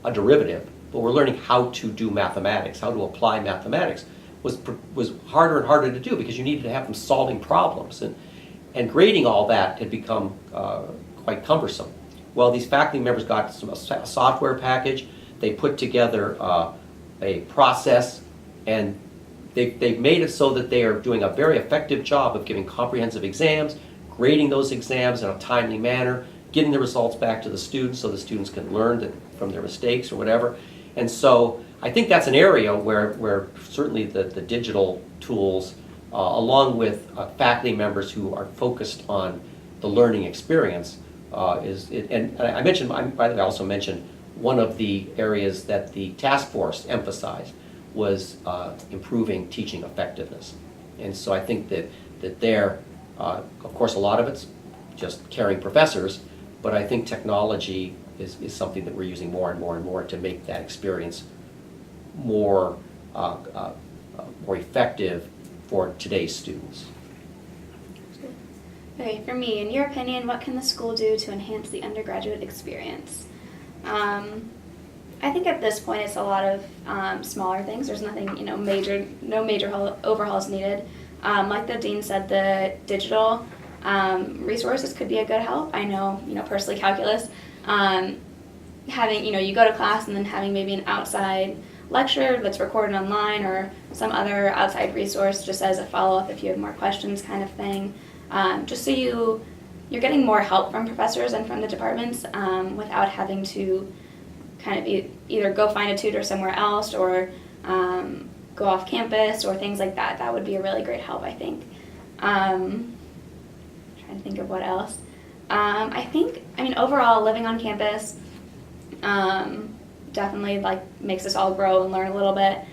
a derivative, but were learning how to do mathematics, how to apply mathematics, was harder and harder to do because you needed to have them solving problems. And grading all that had become quite cumbersome. Well, these faculty members got a software package. They put together a process, and they've made it so that they are doing a very effective job of giving comprehensive exams, grading those exams in a timely manner, getting the results back to the students so the students can learn from their mistakes or whatever. And so I think that's an area where certainly the digital tools, along with faculty members who are focused on the learning experience, and I mentioned, by the way, I also mentioned one of the areas that the task force emphasized was improving teaching effectiveness. And so I think that there, of course, a lot of it's just caring professors, but I think technology is something that we're using more and more and more to make that experience more effective for today's students. Okay, for me, in your opinion, what can the school do to enhance the undergraduate experience? I think at this point it's a lot of smaller things. There's nothing, no major overhauls needed. Like the dean said, the digital resources could be a good help. I know, personally calculus, having, you go to class and then having maybe an outside lecture that's recorded online or some other outside resource just as a follow-up if you have more questions kind of thing. Just so you're getting more help from professors and from the departments without having to kind of either go find a tutor somewhere else or go off campus or things like that. That would be a really great help, I think. Trying to think of what else. Overall, living on campus definitely makes us all grow and learn a little bit.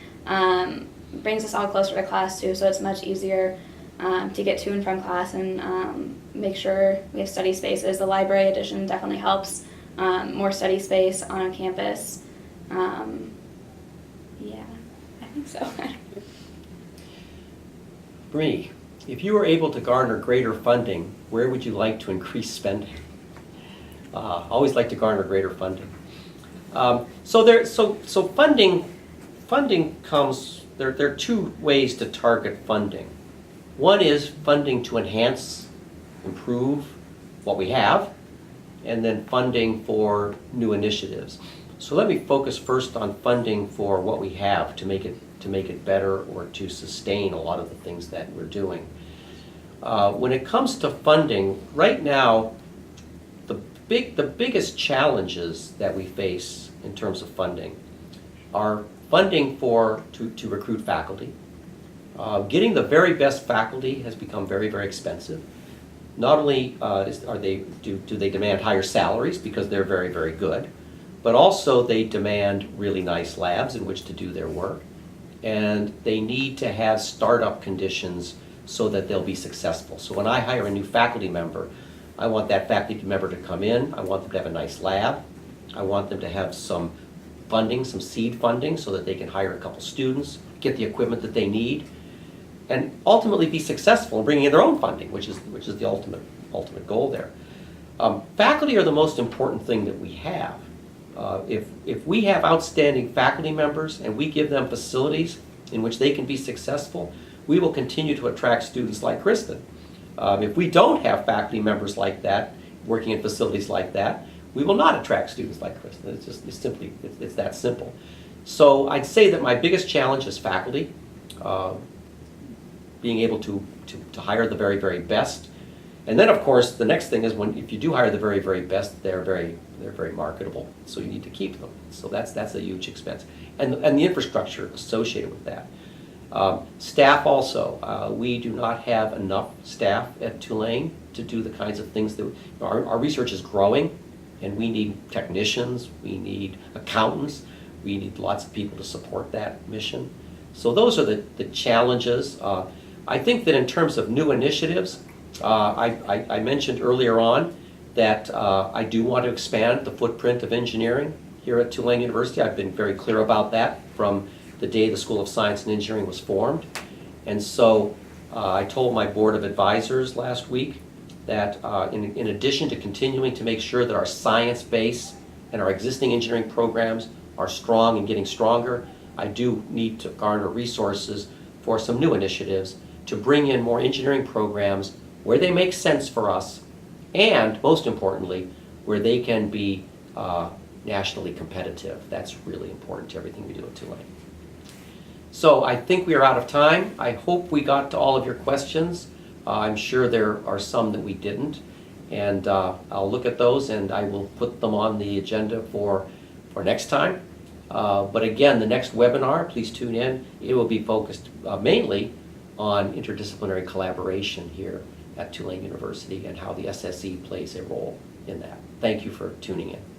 Brings us all closer to class too, so it's much easier to get to and from class and make sure we have study spaces. The library edition definitely helps. More study space on campus. Yeah, I think so. Bree, if you were able to garner greater funding, where would you like to increase spending? Always like to garner greater funding. So funding comes. There are two ways to target funding. One is funding to enhance, improve what we have, and then funding for new initiatives. So let me focus first on funding for what we have to make it better or to sustain a lot of the things that we're doing. When it comes to funding, right now, the biggest challenges that we face in terms of funding are funding to recruit faculty. Getting the very best faculty has become very, very expensive. Not only do they demand higher salaries because they're very, very good, but also they demand really nice labs in which to do their work. And they need to have startup conditions so that they'll be successful. So when I hire a new faculty member, I want that faculty member to come in, I want them to have a nice lab, I want them to have some funding, some seed funding, so that they can hire a couple students, get the equipment that they need, and ultimately be successful in bringing in their own funding, which is the ultimate goal there. Faculty are the most important thing that we have. If we have outstanding faculty members and we give them facilities in which they can be successful, we will continue to attract students like Kristen. If we don't have faculty members like that, working in facilities like that, we will not attract students like Kristen. It's that simple. So I'd say that my biggest challenge is faculty, being able to hire the very, very best. And then, of course, the next thing is if you do hire the very, very best, they're very marketable. So you need to keep them. So that's a huge expense, and the infrastructure associated with that. Staff also, we do not have enough staff at Tulane to do the kinds of things that our research is growing, and we need technicians, we need accountants, we need lots of people to support that mission. So those are the challenges. I think that in terms of new initiatives, I mentioned earlier on that I do want to expand the footprint of engineering here at Tulane University. I've been very clear about that from the day the School of Science and Engineering was formed. And so I told my board of advisors last week that in addition to continuing to make sure that our science base and our existing engineering programs are strong and getting stronger, I do need to garner resources for some new initiatives to bring in more engineering programs where they make sense for us, and most importantly, where they can be nationally competitive. That's really important to everything we do at Tulane. So I think we are out of time. I hope we got to all of your questions. I'm sure there are some that we didn't. And I'll look at those and I will put them on the agenda for next time. But again, the next webinar, please tune in. It will be focused mainly on interdisciplinary collaboration here at Tulane University and how the SSE plays a role in that. Thank you for tuning in.